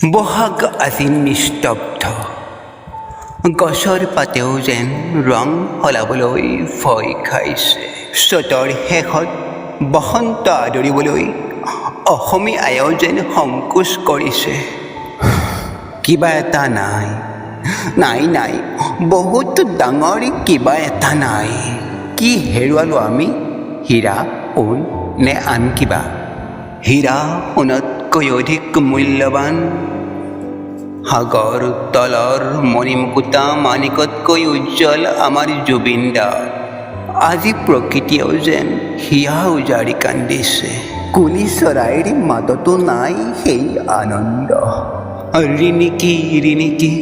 বহাগ আজি নিস্তব্ধ, গছৰ পাতেও যেন ৰং সলাবলৈ ভয় খাইছে। চ'তৰ শেষত বসন্ত আদৰিবলৈ অসমীয়া আয়েও যেন সংকোচ কৰিছে। কিবা এটা নাই, বহুত ডাঙৰ কিবা এটা নাই। কি হেৰুৱালো আমি? হীৰা, সোণ নে আন কিবা? হীৰা সোণতকৈ অধিক মূল্যৱান, সাগৰ তলৰ মণিমুকুতা মাণিকতকৈ উজ্জ্বল আমাৰ জুবিন দা। আজি প্ৰকৃতিয়েও যেন হিয়া উজাৰি কান্দিছে। কুলি চৰাইৰ মাততো নাই সেই আনন্দ। ৰিণিকি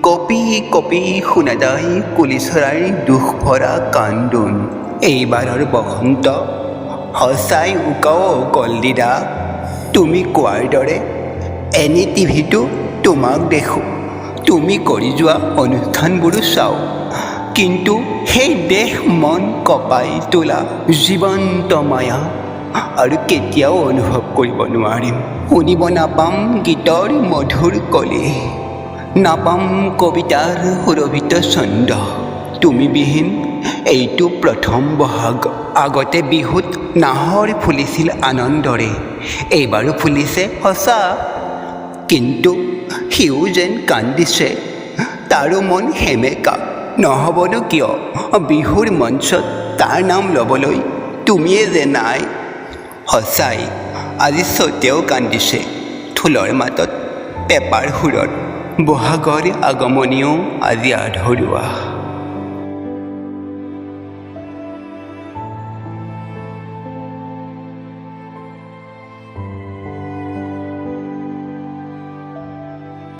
কপি কপি শুনা যায় কুলি চৰাইৰ দুখ ভৰা কান্দোন। এইবাৰৰ বসন্ত সঁচাই উকাও কলদিদা। তুমি কোৱাৰ দৰে এনি টিভিটো তোমাক দেখোঁ, তুমি কৰি যোৱা অনুষ্ঠানবোৰো চাওঁ, কিন্তু সেই দেহ মন কঁপাই তোলা জীৱন্ত মায়া আৰু কেতিয়াও অনুভৱ কৰিব নোৱাৰিম। শুনিব নাপাম গীতৰ মধুৰ কলি, নাপাম কবিতাৰ সুৰভিত ছন্দ। তুমি বিহীন এইটো প্ৰথম বহাগ। আগতে বিহুত নাহৰ ফুলিছিল আনন্দৰে, এইবাৰো ফুলিছে সঁচা, কিন্তু সিও যেন কান্দিছে, তাৰো মন সেমেকা। নহ'বনো কিয়? বিহুৰ মঞ্চত তাৰ নাম ল'বলৈ তুমিয়ে যে নাই। সঁচাই আজি চ'তেও কান্দিছে, ঢোলৰ মাতত পেঁপাৰ সুৰত। বহাগৰ আগমনিও আজি আধৰুৱা।